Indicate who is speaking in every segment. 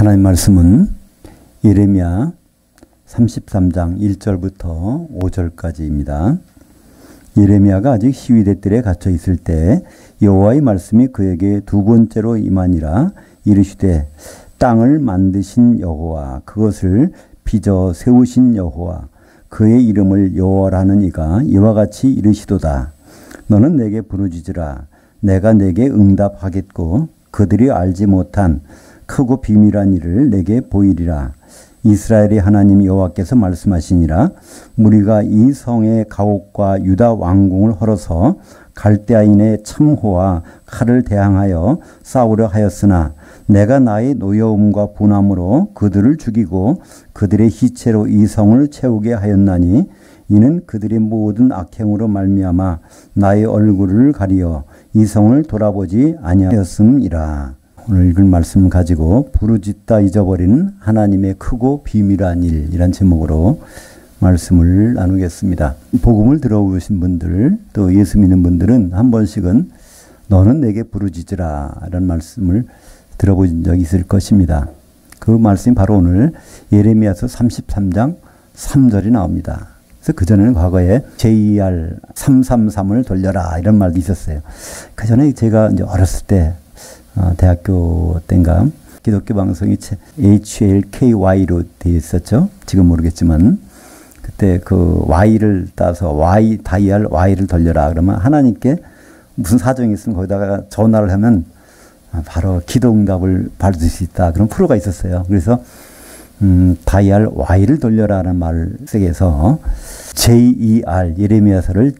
Speaker 1: 하나님 말씀은 예레미야 33장 1절부터 5절까지입니다. 예레미야가 아직 시위대 뜰에 갇혀 있을 때 여호와의 말씀이 그에게 두 번째로 임하니라. 이르시되 땅을 만드신 여호와, 그것을 빚어 세우신 여호와, 그의 이름을 여호와라는 이가 이와 같이 이르시도다. 너는 내게 부르짖으라. 내가 내게 응답하겠고 그들이 알지 못한 크고 비밀한 일을 내게 보이리라. 이스라엘의 하나님 여호와께서 말씀하시니라. 무리가 이 성의 가옥과 유다 왕궁을 헐어서 갈대아인의 참호와 칼을 대항하여 싸우려 하였으나 내가 나의 노여움과 분함으로 그들을 죽이고 그들의 희체로 이 성을 채우게 하였나니 이는 그들의 모든 악행으로 말미암아 나의 얼굴을 가리어 이 성을 돌아보지 아니하였음이라. 오늘 읽을 말씀 가지고 부르짖다 잊어버리는 하나님의 크고 비밀한 일이란 제목으로 말씀을 나누겠습니다. 복음을 들어오신 분들, 또 예수 믿는 분들은 한 번씩은 너는 내게 부르짖으라 라는 말씀을 들어본 적이 있을 것입니다. 그 말씀이 바로 오늘 예레미야서 33장 3절이 나옵니다. 그래서 그전에는 과거에 JER 333을 돌려라 이런 말도 있었어요. 그 전에 제가 이제 어렸을 때 대학교 때인가 기독교 방송이 HLKY로 되어 있었죠. 지금 모르겠지만 그때 그 Y를 따서 다이얼 Y를 돌려라 그러면 하나님께 무슨 사정이 있으면 거기다가 전화를 하면 바로 기도응답을 받을 수 있다. 그런 프로가 있었어요. 그래서 다이얼 Y를 돌려라는 말을 쓰게 해서 JER 예레미야서를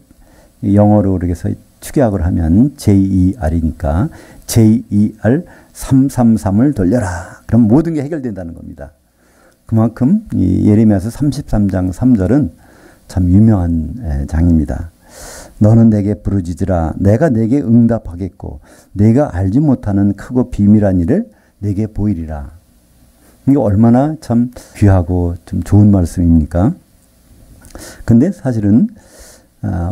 Speaker 1: 영어로 그렇게 해서 축약을 하면 JER이니까 JER 333을 돌려라. 그럼 모든 게 해결된다는 겁니다. 그만큼 이 예레미야서 33장 3절은 참 유명한 장입니다. 너는 내게 부르짖으라. 내가 내게 응답하겠고 내가 알지 못하는 크고 비밀한 일을 내게 보이리라. 이게 얼마나 참 귀하고 좀 좋은 말씀입니까? 근데 사실은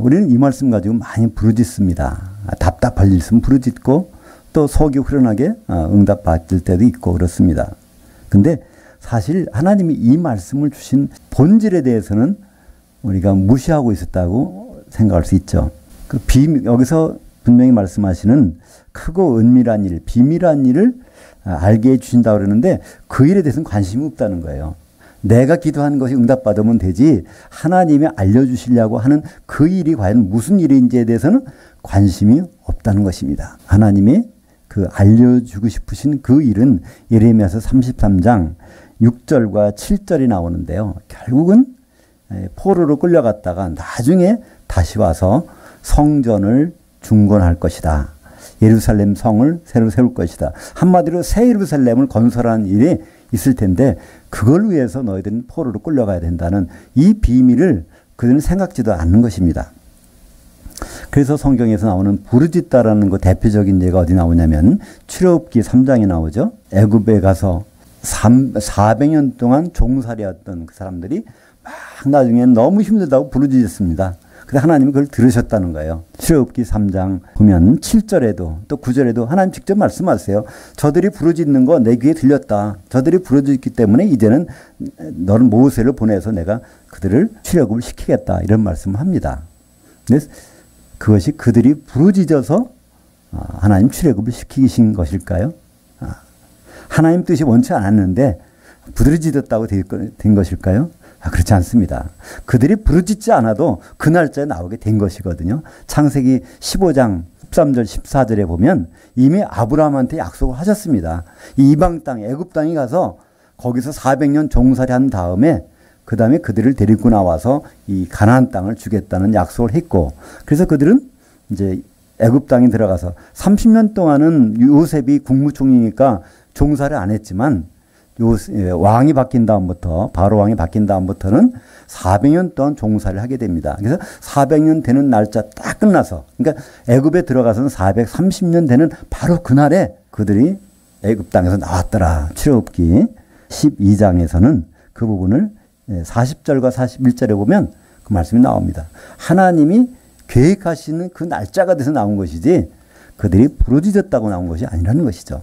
Speaker 1: 우리는 이 말씀 가지고 많이 부르짖습니다. 답답할 일 있으면 부르짖고 또 속이 후련하게 응답받을 때도 있고 그렇습니다. 근데 사실 하나님이 이 말씀을 주신 본질에 대해서는 우리가 무시하고 있었다고 생각할 수 있죠. 여기서 분명히 말씀하시는 크고 은밀한 일, 비밀한 일을 알게 해주신다고 그러는데 그 일에 대해서는 관심이 없다는 거예요. 내가 기도한 것이 응답받으면 되지 하나님이 알려주시려고 하는 그 일이 과연 무슨 일인지에 대해서는 관심이 없다는 것입니다. 하나님이 그 알려주고 싶으신 그 일은 예레미야서 33장 6절과 7절이 나오는데요. 결국은 포로로 끌려갔다가 나중에 다시 와서 성전을 중건할 것이다. 예루살렘 성을 새로 세울 것이다. 한마디로 새 예루살렘을 건설하는 일이 있을 텐데 그걸 위해서 너희들은 포로로 끌려가야 된다는 이 비밀을 그들은 생각지도 않는 것입니다. 그래서 성경에서 나오는 부르짖다라는 그 대표적인 예가 어디 나오냐면 출애굽기 3장에 나오죠. 애굽에 가서 400년 동안 종살이했던 그 사람들이 막 나중에 너무 힘들다고 부르짖었습니다. 근데 하나님이 그걸 들으셨다는 거예요. 출애굽기 3장 보면 7절에도 또 9절에도 하나님 직접 말씀하세요. 저들이 부르짖는 거 내 귀에 들렸다. 저들이 부르짖기 때문에 이제는 너는 모세를 보내서 내가 그들을 출애굽을 시키겠다. 이런 말씀을 합니다. 근데 그것이 그들이 부르짖어서 하나님 출애굽을 시키신 것일까요? 하나님 뜻이 원치 않았는데 부르짖었다고 된 것일까요? 그렇지 않습니다. 그들이 부르짖지 않아도 그 날짜에 나오게 된 것이거든요. 창세기 15장 13절 14절에 보면 이미 아브라함한테 약속을 하셨습니다. 이 이방 땅 애굽 땅에 가서 거기서 400년 종살이 한 다음에 그 다음에 그들을 데리고 나와서 이 가나안 땅을 주겠다는 약속을 했고 그래서 그들은 이제 애굽 땅에 들어가서 30년 동안은 요셉이 국무총리니까 종살이 안 했지만 왕이 바뀐 다음부터 바로 왕이 바뀐 다음부터는 400년 동안 종살이를 하게 됩니다. 그래서 400년 되는 날짜 딱 끝나서 그러니까 애굽에 들어가서는 430년 되는 바로 그날에 그들이 애굽 땅에서 나왔더라. 출애굽기 12장에서는 그 부분을 40절과 41절에 보면 그 말씀이 나옵니다. 하나님이 계획하시는 그 날짜가 돼서 나온 것이지 그들이 부르짖었다고 나온 것이 아니라는 것이죠.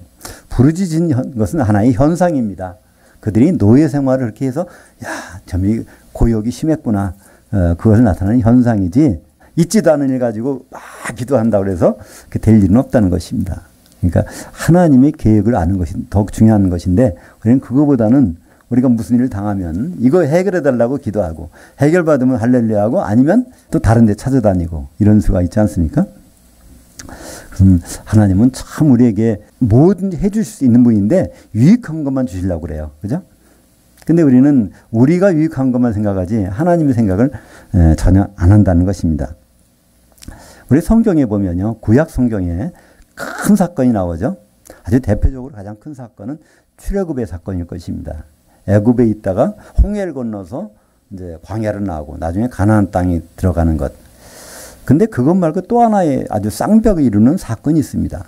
Speaker 1: 부르짖은 것은 하나의 현상입니다. 그들이 노예 생활을 그렇게 해서 야, 점이 고역이 심했구나. 그것을 나타내는 현상이지 있지도 않은 일 가지고 막 기도한다고 해서 될 일은 없다는 것입니다. 그러니까 하나님의 계획을 아는 것이 더욱 중요한 것인데 그냥 그거보다는 우리가 무슨 일을 당하면 이거 해결해 달라고 기도하고 해결받으면 할렐루야하고 아니면 또 다른 데 찾아다니고 이런 수가 있지 않습니까? 하나님은 참 우리에게 뭐든지 해줄 수 있는 분인데 유익한 것만 주시려고 그래요. 그죠? 근데 우리는 우리가 유익한 것만 생각하지 하나님의 생각을 전혀 안 한다는 것입니다. 우리 성경에 보면요. 구약 성경에 큰 사건이 나오죠. 아주 대표적으로 가장 큰 사건은 출애굽의 사건일 것입니다. 애굽에 있다가 홍해를 건너서 이제 광야를 나오고 나중에 가나안 땅에 들어가는 것. 근데 그것 말고 또 하나의 아주 쌍벽을 이루는 사건이 있습니다.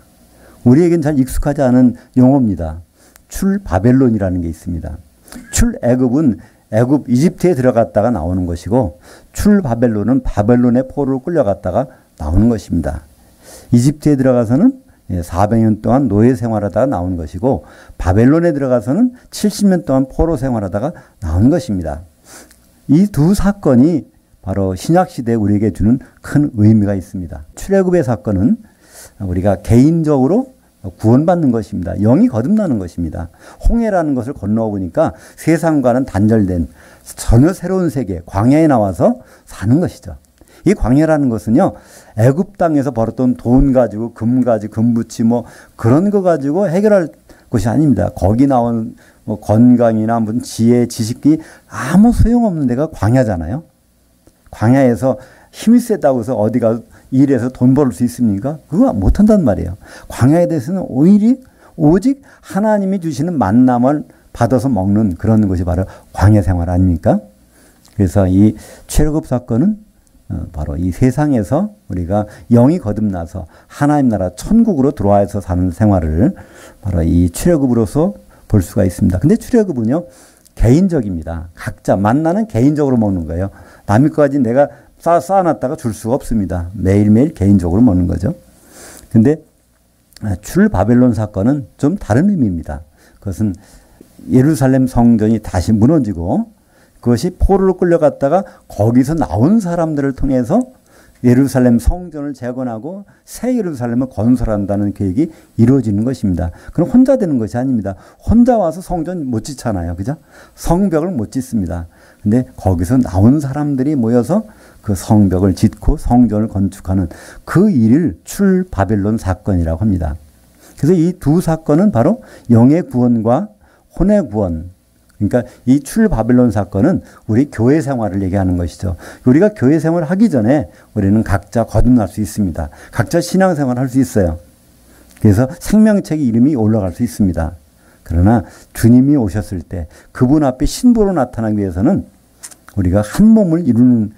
Speaker 1: 우리에겐 잘 익숙하지 않은 용어입니다. 출바벨론이라는 게 있습니다. 출애굽은 애굽 이집트에 들어갔다가 나오는 것이고 출바벨론은 바벨론의 포로로 끌려갔다가 나오는 것입니다. 이집트에 들어가서는 400년 동안 노예 생활하다가 나오는 것이고 바벨론에 들어가서는 70년 동안 포로 생활하다가 나오는 것입니다. 이 두 사건이 바로 신약시대에 우리에게 주는 큰 의미가 있습니다. 출애굽의 사건은 우리가 개인적으로 구원받는 것입니다. 영이 거듭나는 것입니다. 홍해라는 것을 건너어 보니까 세상과는 단절된 전혀 새로운 세계, 광야에 나와서 사는 것이죠. 이 광야라는 것은요, 애굽 땅에서 벌었던 돈 가지고, 금 가지고, 금붙이 뭐 그런 거 가지고 해결할 것이 아닙니다. 거기 나온 뭐 건강이나 무슨 지혜, 지식이 아무 소용없는 데가 광야잖아요. 광야에서 힘이 세다고 해서 어디 가서 일해서 돈 벌 수 있습니까? 그거 못한단 말이에요. 광야에 대해서는 오직 하나님이 주시는 만남을 받아서 먹는 그런 것이 바로 광야 생활 아닙니까? 그래서 이 출애굽 사건은 바로 이 세상에서 우리가 영이 거듭나서 하나님 나라 천국으로 들어와서 사는 생활을 바로 이 출애굽으로서 볼 수가 있습니다. 근데 출애굽은요, 개인적입니다. 각자 만나는 개인적으로 먹는 거예요. 남의 거까지 내가 쌓아놨다가 줄 수가 없습니다. 매일매일 개인적으로 먹는 거죠. 근데 출바벨론 사건은 좀 다른 의미입니다. 그것은 예루살렘 성전이 다시 무너지고 그것이 포로로 끌려갔다가 거기서 나온 사람들을 통해서 예루살렘 성전을 재건하고 새 예루살렘을 건설한다는 계획이 이루어지는 것입니다. 그럼 혼자 되는 것이 아닙니다. 혼자 와서 성전 못 짓잖아요. 그죠? 성벽을 못 짓습니다. 근데 거기서 나온 사람들이 모여서 그 성벽을 짓고 성전을 건축하는 그 일을 출바벨론 사건이라고 합니다. 그래서 이 두 사건은 바로 영의 구원과 혼의 구원, 그러니까 이 출바벨론 사건은 우리 교회 생활을 얘기하는 것이죠. 우리가 교회 생활을 하기 전에 우리는 각자 거듭날 수 있습니다. 각자 신앙생활을 할 수 있어요. 그래서 생명책의 이름이 올라갈 수 있습니다. 그러나 주님이 오셨을 때 그분 앞에 신부로 나타나기 위해서는 우리가 한 몸을 이루는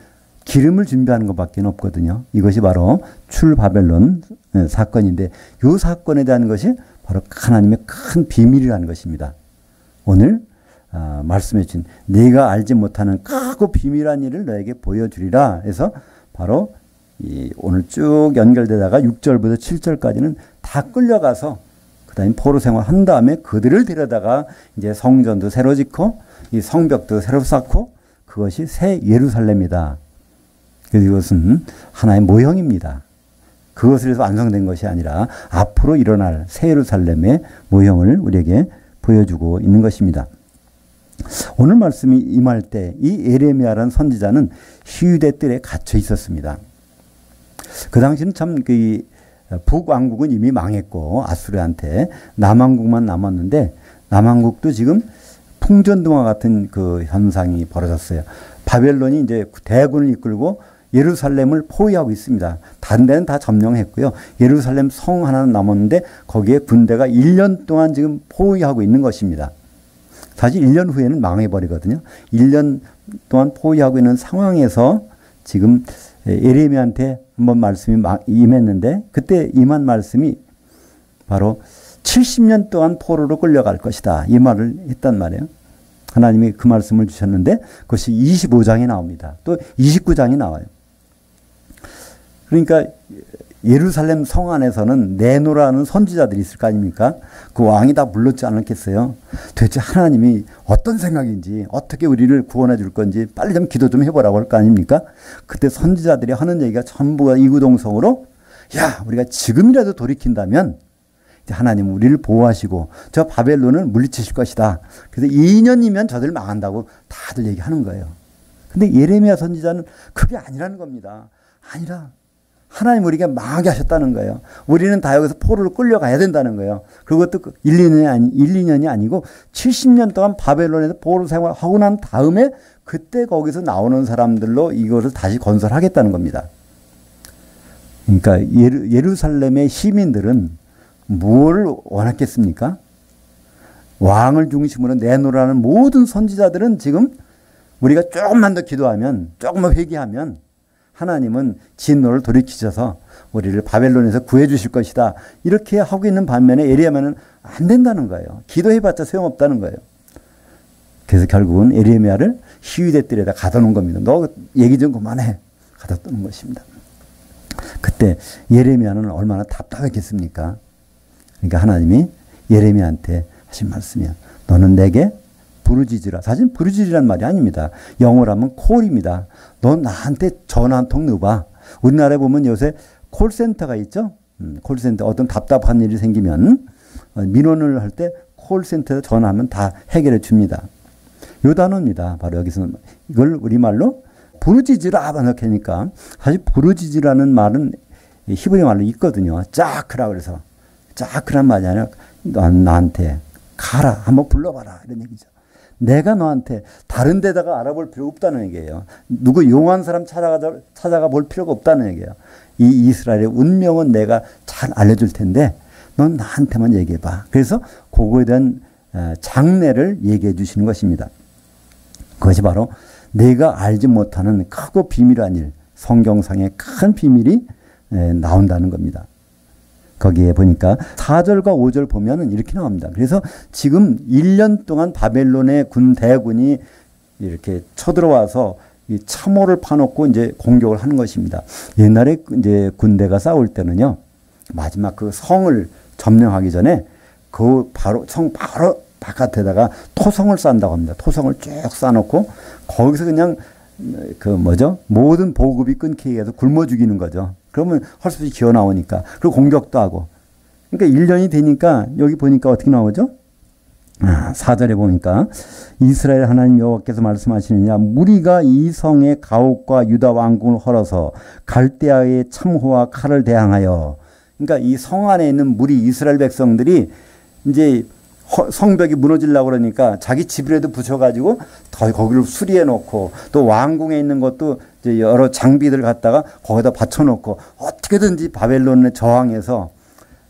Speaker 1: 기름을 준비하는 것밖에 없거든요. 이것이 바로 출바벨론 사건인데 이 사건에 대한 것이 바로 하나님의 큰 비밀이라는 것입니다. 오늘 말씀해 주신 네가 알지 못하는 크고 비밀한 일을 너에게 보여주리라 해서 바로 오늘 쭉 연결되다가 6절부터 7절까지는 다 끌려가서 그 다음에 포로 생활 한 다음에 그들을 데려다가 이제 성전도 새로 짓고 이 성벽도 새로 쌓고 그것이 새 예루살렘이다. 그래서 이것은 하나의 모형입니다. 그것을 해서 완성된 것이 아니라 앞으로 일어날 새 예루살렘의 모형을 우리에게 보여주고 있는 것입니다. 오늘 말씀이 임할 때 이 예레미야라는 선지자는 희유대 뜰에 갇혀 있었습니다. 그 당시는 참 그 북왕국은 이미 망했고 아수르한테 남왕국만 남았는데 남왕국도 지금 풍전등화 같은 그 현상이 벌어졌어요. 바벨론이 이제 대군을 이끌고 예루살렘을 포위하고 있습니다. 다른 데는 다 점령했고요. 예루살렘 성 하나는 남았는데 거기에 군대가 1년 동안 지금 포위하고 있는 것입니다. 사실 1년 후에는 망해버리거든요. 1년 동안 포위하고 있는 상황에서 지금 예레미야한테 한번 말씀이 임했는데 그때 임한 말씀이 바로 70년 동안 포로로 끌려갈 것이다. 이 말을 했단 말이에요. 하나님이 그 말씀을 주셨는데 그것이 25장에 나옵니다. 또 29장이 나와요. 그러니까 예루살렘 성 안에서는 내노라는 선지자들이 있을 거 아닙니까? 그 왕이 다 불렀지 않았겠어요? 도대체 하나님이 어떤 생각인지, 어떻게 우리를 구원해 줄 건지 빨리 좀 기도 좀 해보라고 할 거 아닙니까? 그때 선지자들이 하는 얘기가 전부가 이구동성으로, 야, 우리가 지금이라도 돌이킨다면 이제 하나님 우리를 보호하시고 저 바벨론을 물리치실 것이다. 그래서 2년이면 저들 망한다고 다들 얘기하는 거예요. 근데 예레미야 선지자는 그게 아니라는 겁니다. 아니라 하나님 우리가 망하게 하셨다는 거예요. 우리는 다 여기서 포로로 끌려가야 된다는 거예요. 그것도 2년이 아니고 70년 동안 바벨론에서 포로 생활하고 난 다음에 그때 거기서 나오는 사람들로 이것을 다시 건설하겠다는 겁니다. 그러니까 예루살렘의 시민들은 무엇을 원했겠습니까? 왕을 중심으로 내놓으라는 모든 선지자들은 지금 우리가 조금만 더 기도하면, 조금만 회개하면 하나님은 진노를 돌이키셔서 우리를 바벨론에서 구해 주실 것이다. 이렇게 하고 있는 반면에 예레미야는 안 된다는 거예요. 기도해봤자 소용없다는 거예요. 그래서 결국은 예레미야를 시위대 뜰에다 가둬 놓은 겁니다. 너 얘기 좀 그만해. 가둬 놓은 것입니다. 그때 예레미야는 얼마나 답답했겠습니까? 그러니까 하나님이 예레미야한테 하신 말씀이야. 너는 내게 부르짖으라. 사실 부르짖으란 말이 아닙니다. 영어로 하면 콜입니다. 너 나한테 전화 한 통 넣어봐. 우리나라에 보면 요새 콜센터가 있죠. 콜센터 어떤 답답한 일이 생기면 민원을 할 때 콜센터에 전화하면 다 해결해 줍니다. 요 단어입니다. 바로 여기서 이걸 우리말로 부르짖으라 하니까 사실 부르짖으라는 말은 히브리 말로 있거든요. 짜크라 그래서 짜크란 말이 아니라 나한테 가라 한번 불러봐라 이런 얘기죠. 내가 너한테 다른 데다가 알아볼 필요 없다는 얘기예요. 누구 용한 사람 찾아가 볼 필요가 없다는 얘기예요. 이 이스라엘의 운명은 내가 잘 알려줄 텐데 넌 나한테만 얘기해봐. 그래서 그거에 대한 장례를 얘기해 주시는 것입니다. 그것이 바로 내가 알지 못하는 크고 비밀한 일, 성경상의 큰 비밀이 나온다는 겁니다. 거기에 보니까 4절과 5절 보면은 이렇게 나옵니다. 그래서 지금 1년 동안 바벨론의 대군이 이렇게 쳐들어와서 이 참호를 파놓고 이제 공격을 하는 것입니다. 옛날에 이제 군대가 싸울 때는요, 마지막 그 성을 점령하기 전에 그 성 바로 바깥에다가 토성을 쌓는다고 합니다. 토성을 쭉 쌓아놓고 거기서 그냥 모든 보급이 끊기게 해서 굶어 죽이는 거죠. 그러면 할 수 없이 기어 나오니까. 그리고 공격도 하고. 그러니까 1년이 되니까 여기 보니까 어떻게 나오죠? 4절에 보니까 이스라엘 하나님 여호와께서 말씀하시느냐 무리가 이 성의 가옥과 유다 왕궁을 헐어서 갈대아의 참호와 칼을 대항하여. 그러니까 이 성 안에 있는 무리 이스라엘 백성들이 이제 성벽이 무너지려고 그러니까 자기 집이라도 부셔가지고 더 거기를 수리해 놓고 또 왕궁에 있는 것도 이제 여러 장비들 갖다가 거기다 받쳐놓고 어떻게든지 바벨론에 저항해서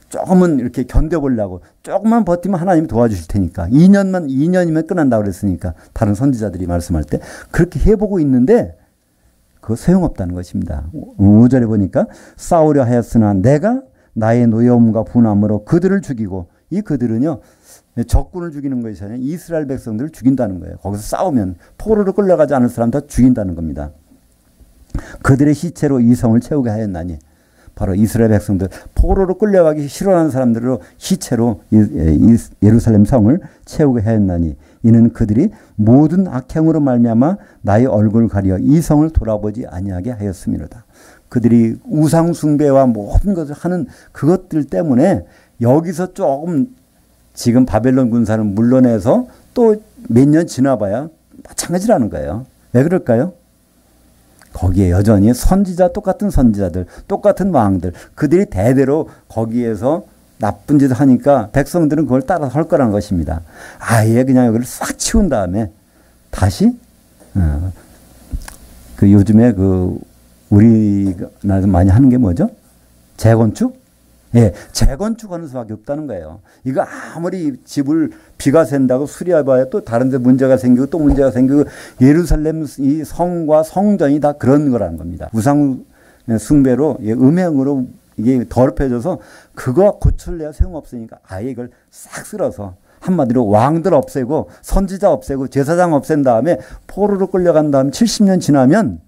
Speaker 1: 조금은 이렇게 견뎌보려고 조금만 버티면 하나님이 도와주실 테니까 2년이면 끝난다고 그랬으니까 다른 선지자들이 말씀할 때 그렇게 해보고 있는데 그거 소용없다는 것입니다. 5절에 보니까 싸우려 하였으나 내가 나의 노여움과 분함으로 그들을 죽이고 이 그들은요 적군을 죽이는 것이 아니라 이스라엘 백성들을 죽인다는 거예요. 거기서 싸우면 포로로 끌려가지 않을 사람 다 죽인다는 겁니다. 그들의 시체로 이 성을 채우게 하였나니 바로 이스라엘 백성들 포로로 끌려가기 싫어하는 사람들로 시체로 예루살렘 성을 채우게 하였나니 이는 그들이 모든 악행으로 말미암아 나의 얼굴을 가려 이 성을 돌아보지 아니하게 하였음이로다. 그들이 우상 숭배와 모든 것을 하는 그것들 때문에 여기서 조금 지금 바벨론 군사를 물러내서 또 몇 년 지나봐야 마찬가지라는 거예요. 왜 그럴까요? 거기에 여전히 똑같은 선지자들, 똑같은 왕들, 그들이 대대로 거기에서 나쁜 짓을 하니까 백성들은 그걸 따라서 할 거라는 것입니다. 아예 그냥 여기를 싹 치운 다음에 다시, 요즘에 우리나라에서 많이 하는 게 뭐죠? 재건축? 예, 재건축하는 수밖에 없다는 거예요. 이거 아무리 집을 비가 샌다고 수리해봐야 또 다른 데 문제가 생기고 또 문제가 생기고 예루살렘 이 성과 성전이 다 그런 거라는 겁니다. 우상 숭배로 음행으로 이게 더럽혀져서 그거 고칠래야 소용없으니까 아예 이걸 싹 쓸어서 한마디로 왕들 없애고 선지자 없애고 제사장 없앤 다음에 포로로 끌려간 다음 70년 지나면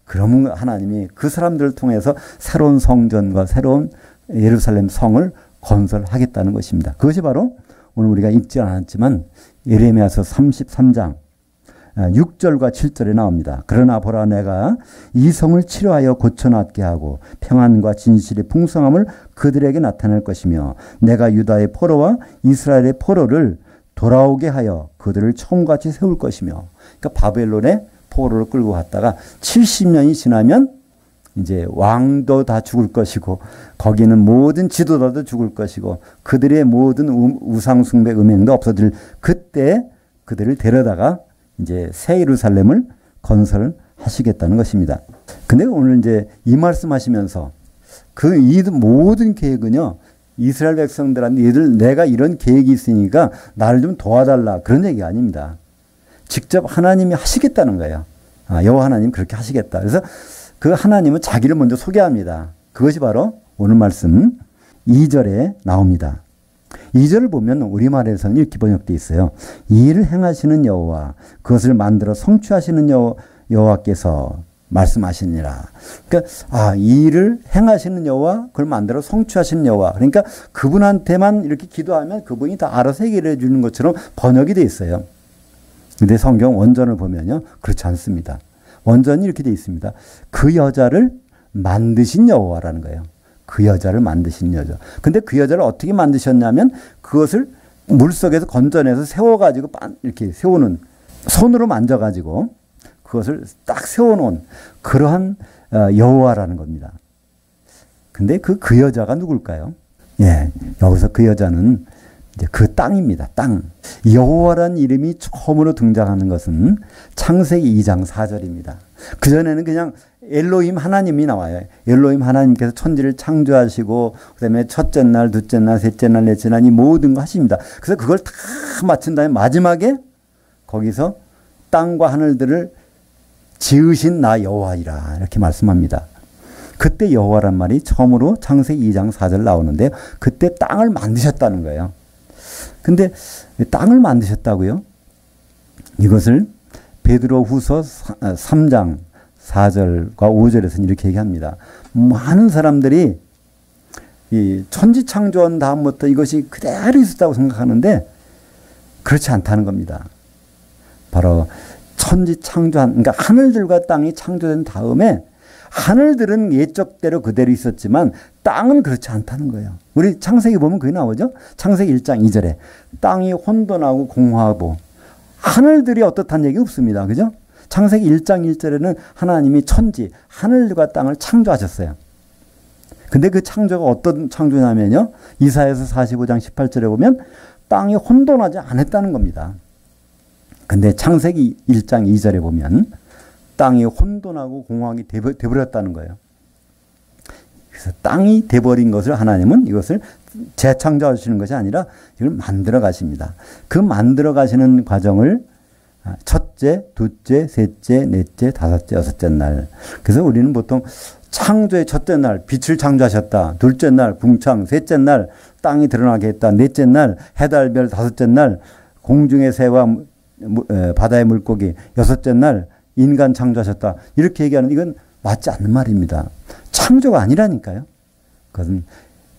Speaker 1: 그러면 하나님이 그 사람들을 통해서 새로운 성전과 새로운 예루살렘 성을 건설하겠다는 것입니다. 그것이 바로 오늘 우리가 읽지 않았지만 예레미야서 33장 6절과 7절에 나옵니다. 그러나 보라, 내가 이 성을 치료하여 고쳐놨게 하고 평안과 진실의 풍성함을 그들에게 나타낼 것이며 내가 유다의 포로와 이스라엘의 포로를 돌아오게 하여 그들을 처음같이 세울 것이며, 그러니까 바벨론에 포로를 끌고 갔다가 70년이 지나면 이제 왕도 다 죽을 것이고 거기는 모든 지도자도 죽을 것이고 그들의 모든 우상숭배 음행도 없어질, 그때 그들을 데려다가 이제 새 예루살렘을 건설하시겠다는 것입니다. 근데 오늘 이제 이 말씀하시면서 이 모든 계획은요, 이스라엘 백성들한테 얘들 내가 이런 계획이 있으니까 나를 좀 도와달라 그런 얘기가 아닙니다. 직접 하나님이 하시겠다는 거예요. 여호와 하나님 그렇게 하시겠다. 그래서 그 하나님은 자기를 먼저 소개합니다. 그것이 바로 오늘 말씀 2절에 나옵니다. 2절을 보면 우리말에서는 이렇게 번역되어 있어요. 이 일을 행하시는 여호와, 그것을 만들어 성취하시는 여호와께서 말씀하시니라. 그러니까 이 일을 행하시는 여호와, 그걸 만들어 성취하시는 여호와. 그러니까 그분한테만 이렇게 기도하면 그분이 다 알아서 해결해 주는 것처럼 번역이 되어 있어요. 근데 성경 원전을 보면요, 그렇지 않습니다. 원전이 이렇게 되어 있습니다. 그 여자를 만드신 여호와라는 거예요. 그 여자를 만드신 여자. 근데 그 여자를 어떻게 만드셨냐면 그것을 물속에서 건져내서 세워가지고 이렇게 세우는, 손으로 만져가지고 그것을 딱 세워놓은 그러한 여호와라는 겁니다. 근데 그 여자가 누굴까요? 예, 여기서 그 여자는 이제 그 땅입니다. 땅. 여호와라는 이름이 처음으로 등장하는 것은 창세기 2장 4절입니다. 그전에는 그냥 엘로힘 하나님이 나와요. 엘로힘 하나님께서 천지를 창조하시고 그다음에 첫째 날, 둘째 날, 셋째 날, 넷째 날 이 모든 거 하십니다. 그래서 그걸 다 마친 다음에 마지막에 거기서 땅과 하늘들을 지으신 나 여호와이라 이렇게 말씀합니다. 그때 여호와란 말이 처음으로 창세기 2장 4절 나오는데 그때 땅을 만드셨다는 거예요. 근데 땅을 만드셨다고요? 이것을 베드로후서 3장 4절과 5절에서는 이렇게 얘기합니다. 많은 사람들이 이 천지 창조한 다음부터 이것이 그대로 있었다고 생각하는데 그렇지 않다는 겁니다. 바로 천지 창조한, 그러니까 하늘들과 땅이 창조된 다음에 하늘들은 옛적대로 그대로 있었지만 땅은 그렇지 않다는 거예요. 우리 창세기 보면 그게 나오죠. 창세기 1장 2절에 땅이 혼돈하고 공허하고, 하늘들이 어떻다는 얘기 없습니다. 그죠? 창세기 1장 1절에는 하나님이 천지, 하늘과 땅을 창조하셨어요. 근데 그 창조가 어떤 창조냐면요, 이사야서 45장 18절에 보면 땅이 혼돈하지 않았다는 겁니다. 근데 창세기 1장 2절에 보면 땅이 혼돈하고 공허하게 돼버렸다는 거예요. 그래서 땅이 돼버린 것을 하나님은 이것을 재창조하시는 것이 아니라 이걸 만들어 가십니다. 그 만들어 가시는 과정을 첫째, 둘째, 셋째, 넷째, 다섯째, 여섯째 날. 그래서 우리는 보통 창조의 첫째 날 빛을 창조하셨다. 둘째 날 궁창, 셋째 날 땅이 드러나게 했다. 넷째 날 해달별, 다섯째 날 공중의 새와 바다의 물고기, 여섯째 날 인간 창조하셨다. 이렇게 얘기하는 이건 맞지 않는 말입니다. 창조가 아니라니까요. 그것은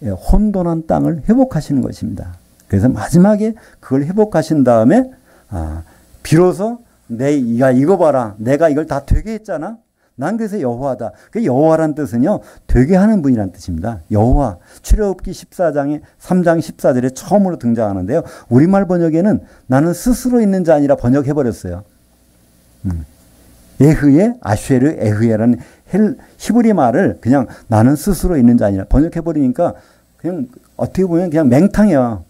Speaker 1: 혼돈한 땅을 회복하시는 것입니다. 그래서 마지막에 그걸 회복하신 다음에 비로소 내가 이거 봐라. 내가 이걸 다 되게 했잖아. 난 그래서 여호와다. 그 여호와란 뜻은요, 되게 하는 분이란 뜻입니다. 여호와. 출애굽기 14장에 3장 14절에 처음으로 등장하는데요. 우리말 번역에는 나는 스스로 있는 자 아니라 번역해 버렸어요. 에흐에 아쉐르 에흐에라는 히브리 말을 그냥 나는 스스로 있는 자 아니라 번역해 버리니까 그냥 어떻게 보면 그냥 맹탕이야.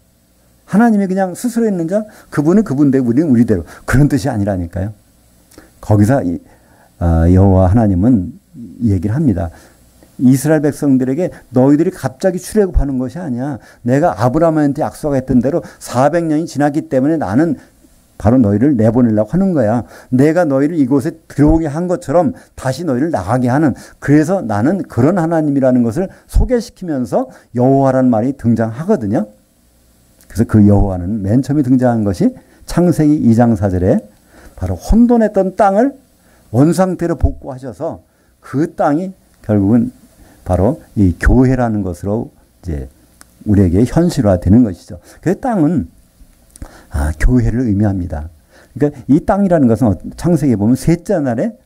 Speaker 1: 하나님이 그냥 스스로 있는 자, 그분은 그분대로 우리는 우리대로, 그런 뜻이 아니라니까요. 거기서 여호와 하나님은 이 얘기를 합니다. 이스라엘 백성들에게 너희들이 갑자기 출애굽하는 것이 아니야. 내가 아브라함한테 약속했던 대로 400년이 지났기 때문에 나는 바로 너희를 내보내려고 하는 거야. 내가 너희를 이곳에 들어오게 한 것처럼 다시 너희를 나가게 하는, 그래서 나는 그런 하나님이라는 것을 소개시키면서 여호와라는 말이 등장하거든요. 그래서 그 여호와는 맨 처음에 등장한 것이 창세기 2장 4절에 바로 혼돈했던 땅을 원상태로 복구하셔서 그 땅이 결국은 바로 이 교회라는 것으로 이제 우리에게 현실화되는 것이죠. 그 땅은 교회를 의미합니다. 그러니까 이 땅이라는 것은 창세기에 보면 셋째 날에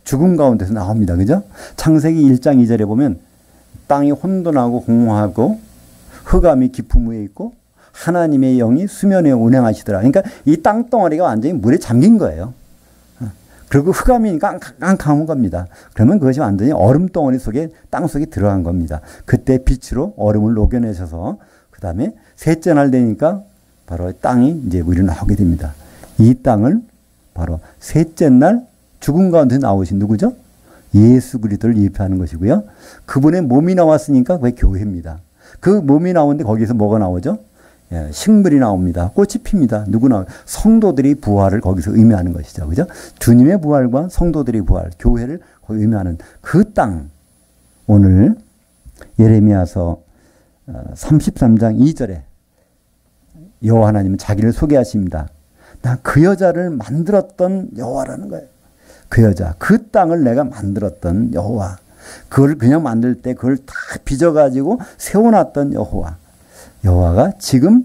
Speaker 1: 죽음 가운데서 나옵니다. 그죠? 창세기 1장 2절에 보면 땅이 혼돈하고 공허하고 흑암이 깊음 위에 있고 하나님의 영이 수면에 운행하시더라. 그러니까 이 땅덩어리가 완전히 물에 잠긴 거예요. 그리고 흑암이 깜깜한 겁니다. 그러면 그것이 완전히 얼음덩어리 속에 땅 속에 들어간 겁니다. 그때 빛으로 얼음을 녹여내셔서 그 다음에 셋째 날 되니까 바로 땅이 이제 물이 나오게 됩니다. 이 땅을 바로 셋째 날 죽은 가운데 나오신 누구죠? 예수 그리스도를 예표하는 것이고요. 그분의 몸이 나왔으니까 그게 교회입니다. 그 몸이 나오는데 거기서 뭐가 나오죠? 식물이 나옵니다. 꽃이 핍니다. 누구나 성도들이 부활을 거기서 의미하는 것이죠. 그죠? 주님의 부활과 성도들의 부활, 교회를 의미하는 그 땅. 오늘 예레미야서 33장 2절에 여호와 하나님은 자기를 소개하십니다. 나 그 여자를 만들었던 여호와라는 거예요. 그 여자, 그 땅을 내가 만들었던 여호와. 그걸 그냥 만들 때 그걸 다 빚어가지고 세워놨던 여호와. 여호와가 지금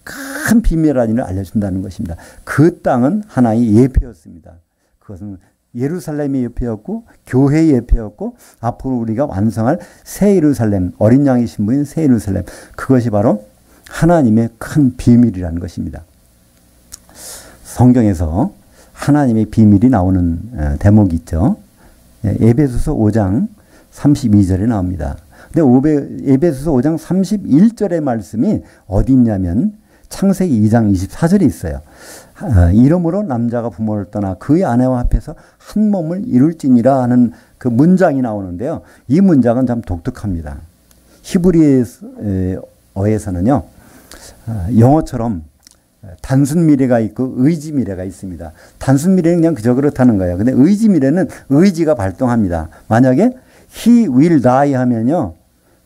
Speaker 1: 큰 비밀한 일을 알려준다는 것입니다. 그 땅은 하나의 예표였습니다. 그것은 예루살렘의 예표였고 교회의 예표였고 앞으로 우리가 완성할 새 예루살렘, 어린 양의 신부인 새 예루살렘, 그것이 바로 하나님의 큰 비밀이라는 것입니다. 성경에서 하나님의 비밀이 나오는 대목이 있죠. 에베소서 5장 32절에 나옵니다. 근데 에베소서 5장 31절의 말씀이 어디 있냐면 창세기 2장 24절에 있어요. 이러므로 남자가 부모를 떠나 그의 아내와 합해서 한 몸을 이룰지니라 하는 그 문장이 나오는데요. 이 문장은 참 독특합니다. 히브리어에서는요. 영어처럼 단순 미래가 있고 의지 미래가 있습니다. 단순 미래는 그냥 그저 그렇다는 거예요. 근데 의지 미래는 의지가 발동합니다. 만약에 he will die 하면요.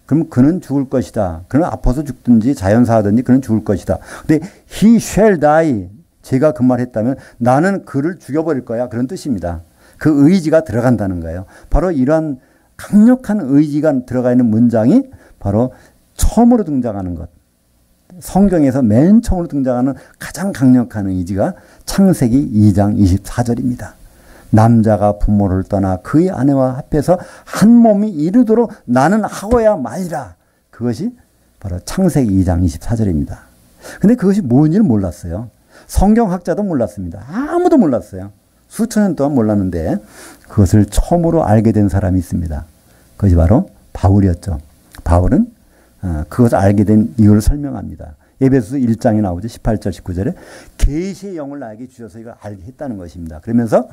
Speaker 1: 그럼 그는 죽을 것이다. 그는 아파서 죽든지 자연사하든지 그는 죽을 것이다. 근데 he shall die. 제가 그 말 했다면 나는 그를 죽여버릴 거야. 그런 뜻입니다. 그 의지가 들어간다는 거예요. 바로 이러한 강력한 의지가 들어가 있는 문장이 바로 처음으로 등장하는 것. 성경에서 맨 처음으로 등장하는 가장 강력한 의지가 창세기 2장 24절입니다. 남자가 부모를 떠나 그의 아내와 합해서 한 몸이 이루도록 나는 하고야 말이라. 그것이 바로 창세기 2장 24절입니다. 근데 그것이 뭔지는 몰랐어요. 성경학자도 몰랐습니다. 아무도 몰랐어요. 수천 년 동안 몰랐는데 그것을 처음으로 알게 된 사람이 있습니다. 그것이 바로 바울이었죠. 바울은 그것을 알게 된 이유를 설명합니다. 에베소서 1장에 나오죠. 18절 19절에 계시의 영을 나에게 주셔서 이걸 알게 했다는 것입니다. 그러면서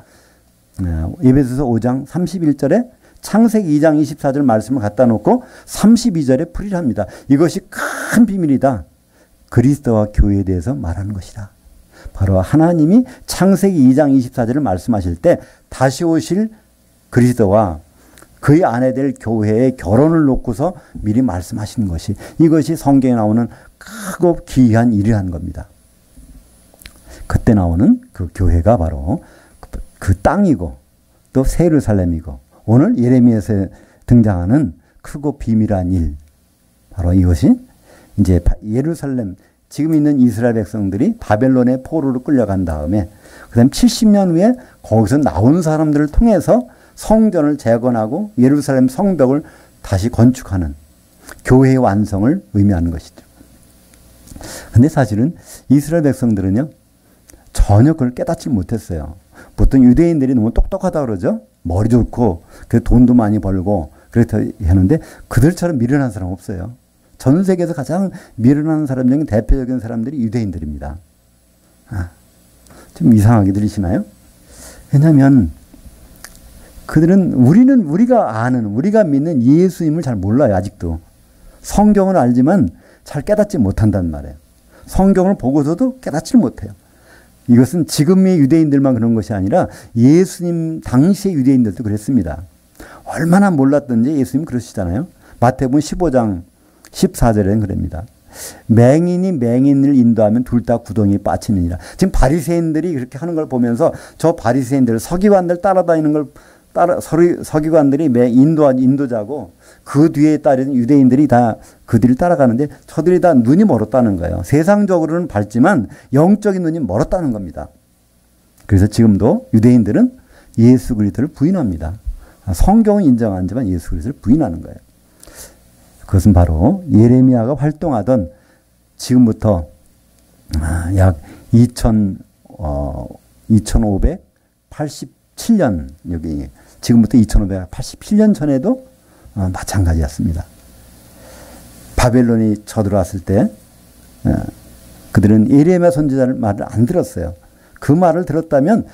Speaker 1: 에베소서 5장 31절에 창세기 2장 24절 말씀을 갖다 놓고 32절에 풀이를 합니다. 이것이 큰 비밀이다. 그리스도와 교회에 대해서 말하는 것이다. 바로 하나님이 창세기 2장 24절을 말씀하실 때 다시 오실 그리스도와 그의 아내 될 교회의 결혼을 놓고서 미리 말씀하시는 것이, 이것이 성경에 나오는 크고 기이한 일이라는 겁니다. 그때 나오는 그 교회가 바로 그 땅이고 또 새 예루살렘이고 오늘 예레미야에서 등장하는 크고 비밀한 일, 바로 이것이 이제 예루살렘, 지금 있는 이스라엘 백성들이 바벨론의 포로로 끌려간 다음에 그다음 70년 후에 거기서 나온 사람들을 통해서 성전을 재건하고 예루살렘 성벽을 다시 건축하는 교회의 완성을 의미하는 것이죠. 근데 사실은 이스라엘 백성들은요, 전혀 그걸 깨닫지 못했어요. 보통 유대인들이 너무 똑똑하다 그러죠. 머리 좋고 그 돈도 많이 벌고 그렇다 하는데 그들처럼 미련한 사람 없어요. 전 세계에서 가장 미련한 사람 중에 대표적인 사람들이 유대인들입니다. 좀 이상하게 들리시나요? 왜냐하면 그들은 우리가 아는, 우리가 믿는 예수님을 잘 몰라요. 아직도. 성경을 알지만 잘 깨닫지 못한단 말이에요. 성경을 보고서도 깨닫지 못해요. 이것은 지금의 유대인들만 그런 것이 아니라 예수님 당시의 유대인들도 그랬습니다. 얼마나 몰랐던지 예수님 그러시잖아요. 마태복음 15장 14절에는 그럽니다. 맹인이 맹인을 인도하면 둘 다 구덩이에 빠지느니라. 지금 바리새인들이 그렇게 하는 걸 보면서 저 바리새인들, 서기관들 따라다니는 걸 서기관들이 인도자고 그 뒤에 따르는 유대인들이 다 그들을 따라가는데 저들이 다 눈이 멀었다는 거예요. 세상적으로는 밝지만 영적인 눈이 멀었다는 겁니다. 그래서 지금도 유대인들은 예수 그리스도를 부인합니다. 성경은 인정하지만 예수 그리스도를 부인하는 거예요. 그것은 바로 예레미야가 활동하던 지금부터 약 2587년 여기 지금부터 2587년 전에도 마찬가지였습니다. 바벨론이 쳐들어왔을 때 그들은 예레미야 선지자의 말을 안 들었어요. 그 말을 들었다면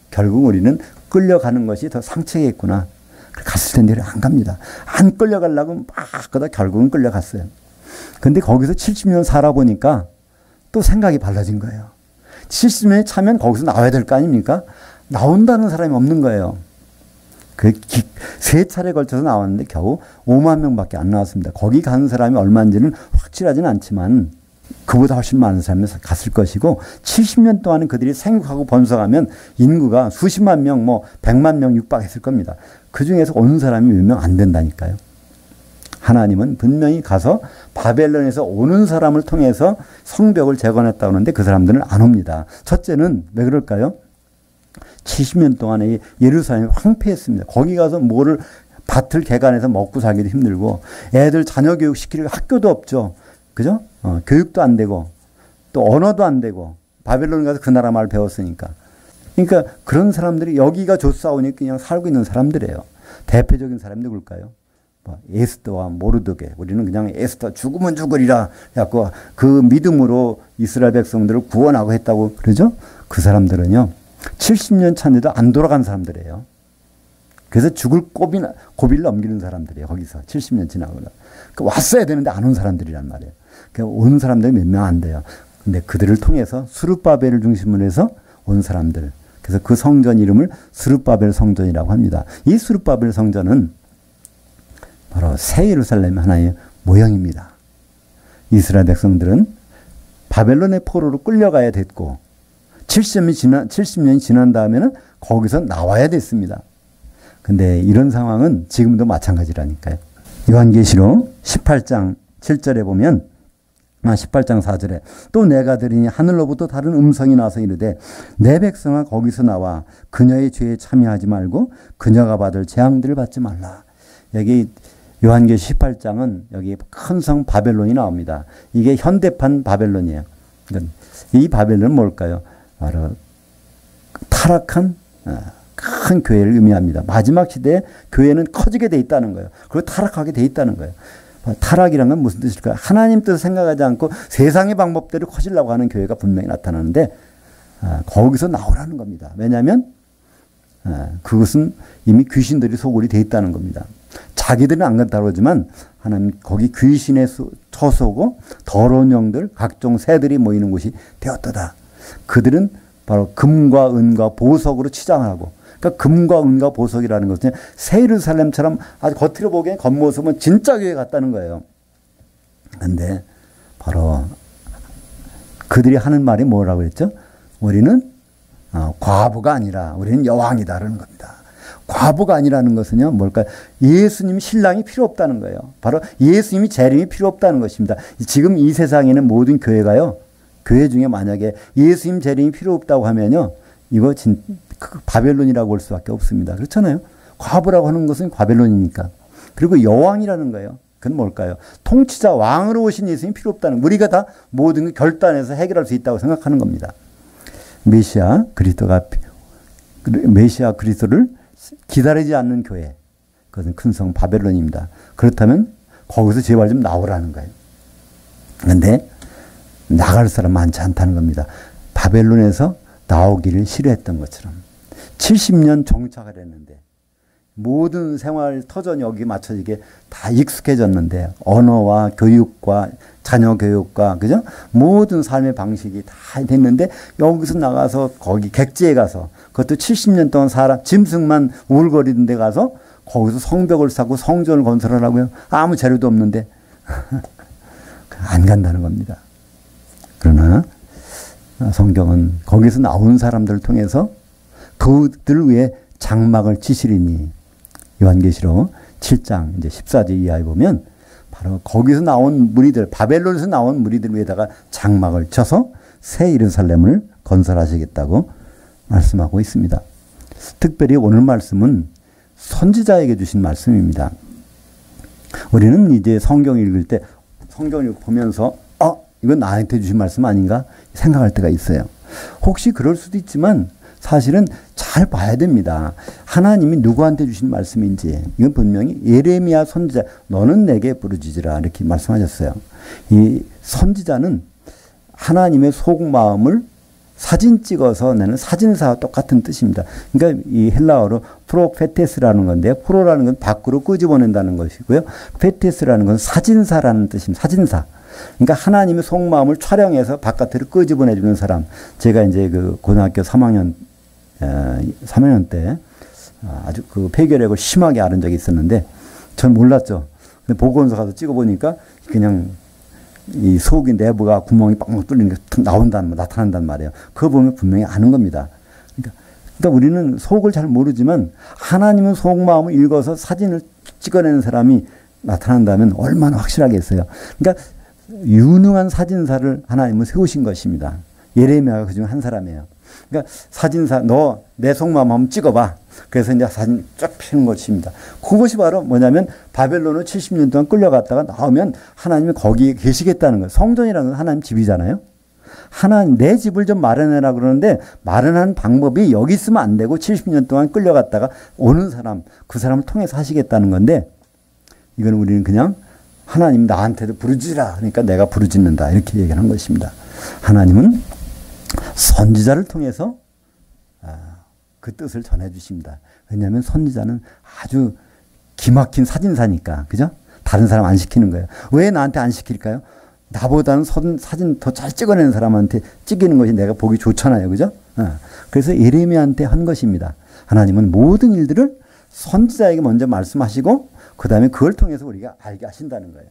Speaker 1: 결국 우리는 끌려가는 것이 더 상책했구나. 갔을 텐데 안 갑니다. 안 끌려가려고 막 그러다 결국은 끌려갔어요. 근데 거기서 70년 살아보니까 또 생각이 달라진 거예요. 70년이 차면 거기서 나와야 될 거 아닙니까? 나온다는 사람이 없는 거예요. 세 차례 걸쳐서 나왔는데 겨우 5만 명밖에 안 나왔습니다. 거기 가는 사람이 얼마인지는 확실하지는 않지만 그보다 훨씬 많은 사람이 갔을 것이고 70년 동안은 그들이 생육하고 번성하면 인구가 수십만 명, 100만 명 육박했을 겁니다. 그 중에서 온 사람이 몇 명 안 된다니까요. 하나님은 분명히 가서 바벨론에서 오는 사람을 통해서 성벽을 재건했다고 하는데 그 사람들은 안 옵니다. 첫째는 왜 그럴까요? 70년 동안에 예루살렘이 황폐했습니다. 거기 가서 밭을 개간해서 먹고 살기도 힘들고 애들 자녀 교육 시킬 학교도 없죠. 그죠? 교육도 안 되고 또 언어도 안 되고 바벨론 가서 그 나라 말 배웠으니까. 그러니까 그런 사람들이 여기가 좋사오니 그냥 살고 있는 사람들이에요. 대표적인 사람이 누굴까요? 에스더와 모르드게. 우리는 그냥 에스더 죽으면 죽으리라 해갖고 그 믿음으로 이스라엘 백성들을 구원하고 했다고 그러죠? 그 사람들은요 70년 차인데도 안 돌아간 사람들이에요. 그래서 죽을 고비를 넘기는 사람들이에요. 거기서 70년 지나고 왔어야 되는데 안 온 사람들이란 말이에요. 온 사람들이 몇 명 안 돼요. 근데 그들을 통해서 스룹바벨을 중심으로 해서 온 사람들. 그래서 그 성전 이름을 스룹바벨 성전이라고 합니다. 이 스룹바벨 성전은 바로 새 예루살렘 하나의 모형입니다. 이스라엘 백성들은 바벨론의 포로로 끌려가야 됐고 70년이 지난 다음에는 거기서 나와야 됐습니다. 근데 이런 상황은 지금도 마찬가지라니까요. 요한계시록 18장 7절에 보면 18장 4절에 또 내가 들으니 하늘로부터 다른 음성이 나서 이르되 내 백성아 거기서 나와 그녀의 죄에 참여하지 말고 그녀가 받을 재앙들을 받지 말라. 여기 요한계시 18장은 여기 큰 성 바벨론이 나옵니다. 이게 현대판 바벨론이에요. 이 바벨론은 뭘까요? 바로 타락한 큰 교회를 의미합니다. 마지막 시대에 교회는 커지게 돼 있다는 거예요. 그리고 타락하게 돼 있다는 거예요. 타락이란 건 무슨 뜻일까요? 하나님 뜻을 생각하지 않고 세상의 방법대로 커지려고 하는 교회가 분명히 나타나는데 거기서 나오라는 겁니다. 왜냐하면 그것은 이미 귀신들이 소굴이 돼 있다는 겁니다. 자기들은 안 그렇다고 그러지만 하나님 거기 귀신에 처소고 더러운 영들 각종 새들이 모이는 곳이 되었도다. 그들은 바로 금과 은과 보석으로 치장하고 그러니까 금과 은과 보석이라는 것은 새 예루살렘처럼 아주 겉으로 보기엔 겉모습은 진짜 교회 같다는 거예요. 그런데 바로 그들이 하는 말이 뭐라고 했죠? 우리는 과부가 아니라 우리는 여왕이다라는 겁니다. 과부가 아니라는 것은요 뭘까요? 예수님 신랑이 필요 없다는 거예요. 바로 예수님이 재림이 필요 없다는 것입니다. 지금 이 세상에는 모든 교회가요. 교회 중에 만약에 예수님 재림이 필요 없다고 하면요. 이거 바벨론이라고 볼 수밖에 없습니다. 그렇잖아요. 과부라고 하는 것은 바벨론이니까. 그리고 여왕이라는 거예요. 그건 뭘까요? 통치자 왕으로 오신 예수님이 필요 없다는 거예요. 우리가 다 모든 걸 결단해서 해결할 수 있다고 생각하는 겁니다. 메시아 그리스도를 기다리지 않는 교회. 그것은 큰 성 바벨론입니다. 그렇다면 거기서 제발 좀 나오라는 거예요. 그런데 나갈 사람 많지 않다는 겁니다. 바벨론에서 나오기를 싫어했던 것처럼 70년 정착을 했는데 모든 생활 터전이 여기 맞춰지게 다 익숙해졌는데 언어와 교육과 자녀 교육과 그죠? 모든 삶의 방식이 다 됐는데 여기서 나가서 거기 객지에 가서 그것도 70년 동안 짐승만 우울거리는 데 가서 거기서 성벽을 쌓고 성전을 건설하라고요. 아무 재료도 없는데 안 간다는 겁니다. 그러나 성경은 거기서 나온 사람들을 통해서 그들을 위해 장막을 치시리니 요한계시록 7장 이제 14절 이하에 보면 바로 거기서 나온 무리들, 바벨론에서 나온 무리들 위에다가 장막을 쳐서 새 예루살렘을 건설하시겠다고 말씀하고 있습니다. 특별히 오늘 말씀은 선지자에게 주신 말씀입니다. 우리는 이제 성경 읽을 때 성경을 보면서 이건 나한테 주신 말씀 아닌가 생각할 때가 있어요. 혹시 그럴 수도 있지만 사실은 잘 봐야 됩니다. 하나님이 누구한테 주신 말씀인지. 이건 분명히 예레미야 선지자, 너는 내게 부르짖으라 이렇게 말씀하셨어요. 이 선지자는 하나님의 속마음을 사진 찍어서 내는 사진사와 똑같은 뜻입니다. 그러니까 이 헬라어로 프로페테스라는 건데, 프로라는 건 밖으로 끄집어낸다는 것이고요. 페테스라는 건 사진사라는 뜻입니다. 사진사. 그러니까 하나님의 속마음을 촬영해서 바깥으로 끄집어내주는 사람. 제가 이제 그 고등학교 3학년 때 아주 그 폐결핵을 심하게 앓은 적이 있었는데, 전 몰랐죠. 근데 보건소 가서 찍어보니까 그냥 이 속이 내부가 구멍이 빵빵 뚫리는 게 나타난단 말이에요. 그거 보면 분명히 아는 겁니다. 그러니까 우리는 속을 잘 모르지만 하나님은 속마음을 읽어서 사진을 찍어내는 사람이 나타난다면 얼마나 확실하겠어요. 그러니까 유능한 사진사를 하나님은 세우신 것입니다. 예레미야가 그중 한 사람이에요. 그러니까 사진사, 너 내 속마음 한번 찍어봐. 그래서 이제 사진 쫙 피는 것입니다. 그것이 바로 뭐냐면 바벨론으로 70년 동안 끌려갔다가 나오면 하나님이 거기에 계시겠다는 거예요. 성전이라는 건 하나님 집이잖아요. 하나님 내 집을 좀 마련해라 그러는데 마련하는 방법이 여기 있으면 안 되고 70년 동안 끌려갔다가 오는 사람, 그 사람을 통해서 하시겠다는 건데, 이건 우리는 그냥 하나님 나한테도 부르짖으라 그러니까 내가 부르짖는다 이렇게 얘기하는 것입니다. 하나님은 선지자를 통해서 그 뜻을 전해주십니다. 왜냐하면 선지자는 아주 기막힌 사진사니까, 그죠? 다른 사람 안 시키는 거예요. 왜 나한테 안 시킬까요? 나보다는 사진 더 잘 찍어내는 사람한테 찍히는 것이 내가 보기 좋잖아요, 그죠? 그래서 예레미야한테 한 것입니다. 하나님은 모든 일들을 선지자에게 먼저 말씀하시고 그 다음에 그걸 통해서 우리가 알게 하신다는 거예요.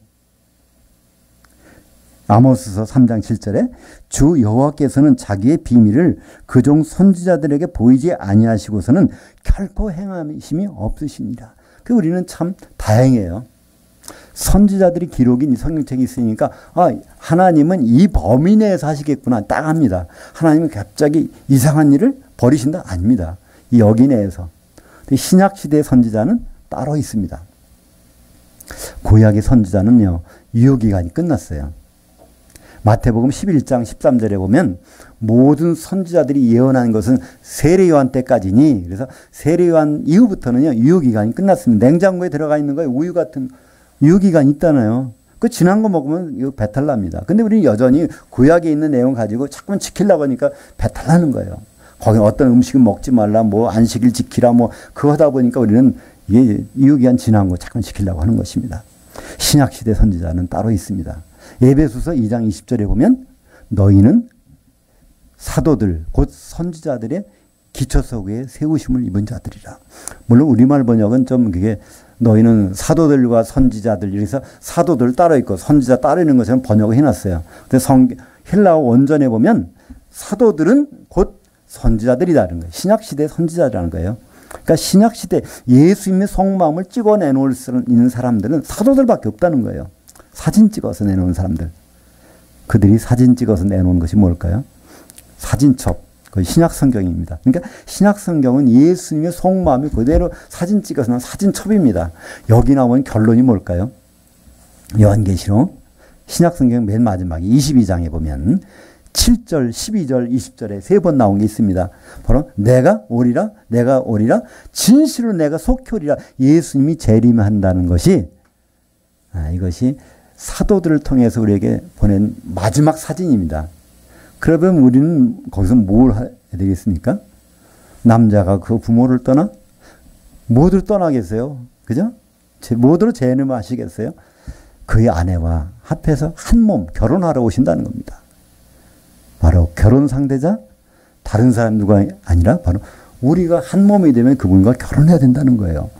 Speaker 1: 아모스서 3장 7절에 주 여호와께서는 자기의 비밀을 그 종 선지자들에게 보이지 아니하시고서는 결코 행하심이 없으시니라. 그 우리는 참 다행이에요. 선지자들이 기록인 이 성경책이 있으니까 하나님은 이 범위 내에서 하시겠구나 딱 합니다. 하나님은 갑자기 이상한 일을 벌이신다? 아닙니다. 이 여기 내에서. 신약시대의 선지자는 따로 있습니다. 구약의 선지자는요, 유효기간이 끝났어요. 마태복음 11장 13절에 보면 모든 선지자들이 예언한 것은 세례요한 때까지니, 그래서 세례요한 이후부터는요 유효기간이 끝났습니다. 냉장고에 들어가 있는 거에 우유 같은 유효기간이 있잖아요. 그 지난 거 먹으면 이거 배탈 납니다. 근데 우리는 여전히 구약에 있는 내용 가지고 자꾸만 지키려고 하니까 배탈 나는 거예요. 거기 어떤 음식은 먹지 말라, 뭐 안식일 지키라, 뭐 그거 하다 보니까 우리는 이게 유효기간 지난 거 자꾸만 지키려고 하는 것입니다. 신약시대 선지자는 따로 있습니다. 에베소서 2장 20절에 보면 너희는 사도들 곧 선지자들의 기초석에 세우심을 입은 자들이라. 물론 우리말 번역은 좀 그게 너희는 사도들과 선지자들, 이래서 사도들 따로 있고 선지자 따로 있는 것처럼 번역을 해놨어요. 근데 헬라어 원전에 보면 사도들은 곧 선지자들이라는 거예요. 신약시대 선지자라는 거예요. 그러니까 신약시대 예수님의 속마음을 찍어내놓을 수 있는 사람들은 사도들밖에 없다는 거예요. 사진 찍어서 내놓은 사람들. 그들이 사진 찍어서 내놓은 것이 뭘까요? 사진첩. 그 신약성경입니다. 그러니까 신약성경은 예수님의 속마음이 그대로 사진 찍어서 나온 사진첩입니다. 여기 나오는 결론이 뭘까요? 요한계시록 신약성경 맨 마지막에 22장에 보면 7절, 12절, 20절에 3번 나온 게 있습니다. 바로 내가 오리라, 내가 오리라, 진실로 내가 속히 오리라. 예수님이 재림한다는 것이 이것이 사도들을 통해서 우리에게 보낸 마지막 사진입니다. 그러면 우리는 거기서 뭘 해야 되겠습니까? 남자가 그 부모를 떠나? 모두를 떠나겠어요? 그죠? 모두를 재림하시겠어요? 그의 아내와 합해서 한 몸 결혼하러 오신다는 겁니다. 바로 결혼 상대자, 다른 사람 누가 아니라 바로 우리가 한 몸이 되면 그분과 결혼해야 된다는 거예요.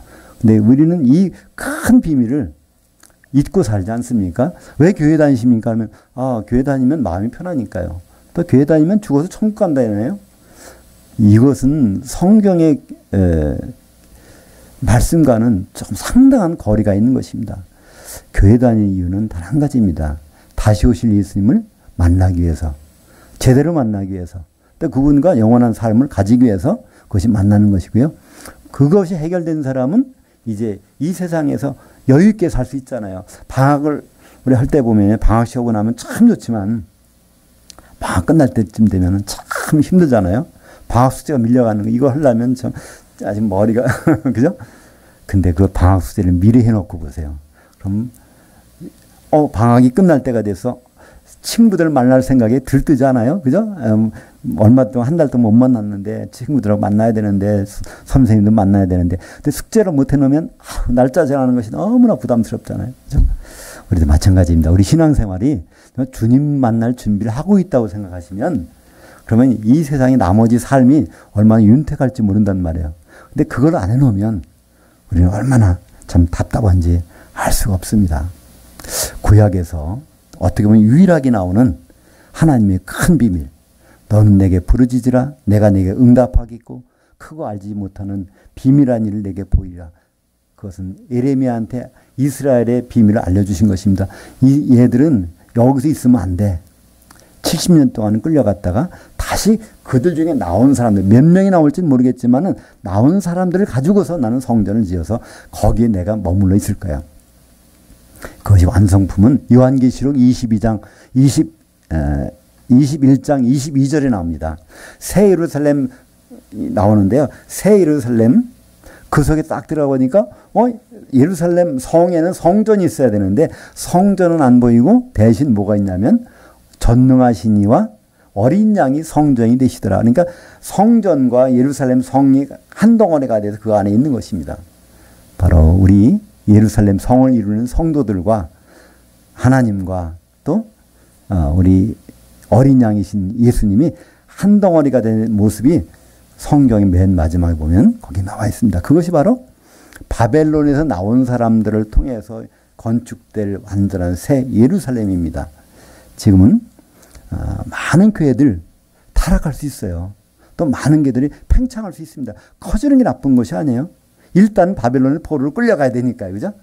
Speaker 1: 근데 우리는 이 큰 비밀을 잊고 살지 않습니까? 왜 교회 다니십니까? 하면 교회 다니면 마음이 편하니까요. 또 교회 다니면 죽어서 천국 간다잖아요. 이것은 성경의 말씀과는 조금 상당한 거리가 있는 것입니다. 교회 다니는 이유는 단 한 가지입니다. 다시 오실 예수님을 만나기 위해서, 제대로 만나기 위해서, 또 그분과 영원한 삶을 가지기 위해서 그것이 만나는 것이고요. 그것이 해결된 사람은 이제 이 세상에서 여유 있게 살 수 있잖아요. 방학을 우리 할 때 보면 방학 쉬고 나면 참 좋지만 방학 끝날 때쯤 되면 참 힘들잖아요. 방학 숙제가 밀려가는 거 이거 하려면 참 아직 머리가 그죠? 근데 그 방학 숙제를 미리 해놓고 보세요. 그럼 방학이 끝날 때가 돼서 친구들 만날 생각이 들뜨지 않아요? 그죠? 얼마 동안 한 달 동안 못 만났는데 친구들하고 만나야 되는데 선생님들 만나야 되는데 근데 숙제를 못 해놓으면 날짜 정하는 것이 너무나 부담스럽잖아요. 그죠? 우리도 마찬가지입니다. 우리 신앙생활이 주님 만날 준비를 하고 있다고 생각하시면 그러면 이 세상의 나머지 삶이 얼마나 윤택할지 모른단 말이에요. 근데 그걸 안 해놓으면 우리는 얼마나 참 답답한지 알 수가 없습니다. 구약에서 어떻게 보면 유일하게 나오는 하나님의 큰 비밀. 너는 내게 부르짖으라 내가 내게 응답하겠고 크고 알지 못하는 비밀한 일을 내게 보이라. 그것은 예레미야한테 이스라엘의 비밀을 알려주신 것입니다. 얘들은 여기서 있으면 안 돼. 70년 동안 끌려갔다가 다시 그들 중에 나온 사람들 몇 명이 나올지는 모르겠지만은 나온 사람들을 가지고서 나는 성전을 지어서 거기에 내가 머물러 있을 거야. 그것이 완성품은 요한계시록 21장 22절에 나옵니다. 새 예루살렘 나오는데요. 새 예루살렘 그 속에 딱 들어가보니까 예루살렘 성에는 성전이 있어야 되는데 성전은 안 보이고 대신 뭐가 있냐면 전능하신 이와 어린 양이 성전이 되시더라. 그러니까 성전과 예루살렘 성이 한 덩어리가 돼서 그 안에 있는 것입니다. 바로 우리 예루살렘 성을 이루는 성도들과 하나님과 또 우리 어린 양이신 예수님이 한 덩어리가 된 모습이 성경의 맨 마지막에 보면 거기 나와 있습니다. 그것이 바로 바벨론에서 나온 사람들을 통해서 건축될 완전한 새 예루살렘입니다. 지금은 많은 교회들 타락할 수 있어요. 또 많은 교회들이 팽창할 수 있습니다. 커지는 게 나쁜 것이 아니에요. 일단 바벨론의 포로를 끌려가야 되니까요. 그죠?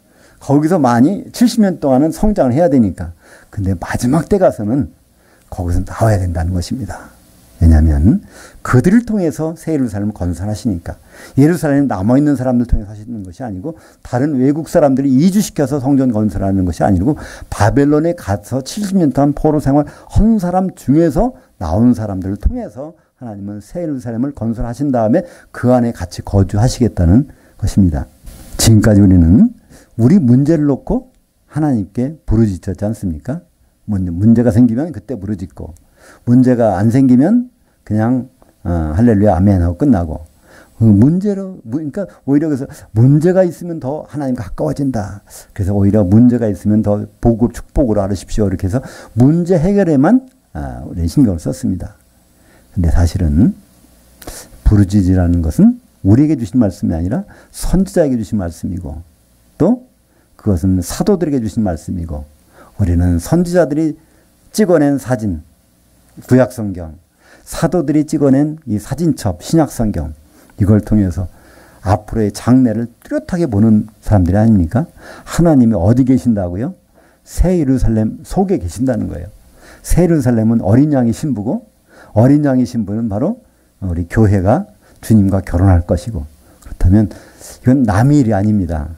Speaker 1: 거기서 많이 70년 동안은 성장을 해야 되니까. 근데 마지막 때 가서는 거기서 나와야 된다는 것입니다. 왜냐하면 그들을 통해서 새 예루살렘을 건설하시니까. 예루살렘에 남아있는 사람들 통해서 하시는 것이 아니고 다른 외국 사람들이 이주시켜서 성전 건설하는 것이 아니고 바벨론에 가서 70년 동안 포로 생활 한 사람 중에서 나온 사람들을 통해서 하나님은 새 예루살렘을 건설하신 다음에 그 안에 같이 거주하시겠다는 것입니다. 지금까지 우리는 우리 문제를 놓고 하나님께 부르짖었지 않습니까? 문제가 생기면 그때 부르짖고 문제가 안 생기면 그냥 할렐루야 아멘 하고 끝나고 그러니까 오히려 그래서 문제가 있으면 더 하나님과 가까워진다. 그래서 오히려 문제가 있으면 더 복을 축복으로 알으십시오. 이렇게 해서 문제 해결에만 우리 신경을 썼습니다. 근데 사실은 부르짖으라는 것은 우리에게 주신 말씀이 아니라 선지자에게 주신 말씀이고 또 그것은 사도들에게 주신 말씀이고 우리는 선지자들이 찍어낸 사진 구약성경 사도들이 찍어낸 이 사진첩 신약성경 이걸 통해서 앞으로의 장래를 뚜렷하게 보는 사람들이 아닙니까? 하나님이 어디 계신다고요? 새 예루살렘 속에 계신다는 거예요. 새 예루살렘은 어린 양의 신부고 어린 양의 신부는 바로 우리 교회가 주님과 결혼할 것이고 그렇다면 이건 남의 일이 아닙니다.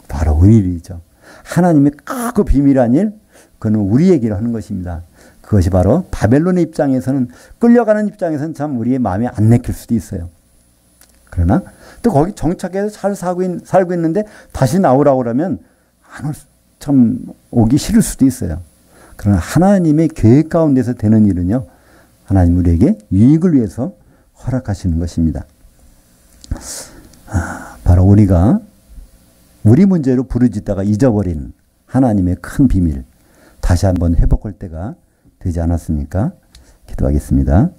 Speaker 1: 바로 우리 일이죠. 하나님의 크고 비밀한 일 그거는 우리 얘기를 하는 것입니다. 그것이 바로 바벨론의 입장에서는 끌려가는 입장에서는 참 우리의 마음에 안 내킬 수도 있어요. 그러나 또 거기 정착해서 잘 살고 있는데 다시 나오라고 그러면 참 오기 싫을 수도 있어요. 그러나 하나님의 계획 가운데서 되는 일은요. 하나님 우리에게 유익을 위해서 허락하시는 것입니다. 바로 우리가 우리 문제로 부르짖다가 잊어버린 하나님의 큰 비밀 다시 한번 회복할 때가 되지 않았습니까? 기도하겠습니다.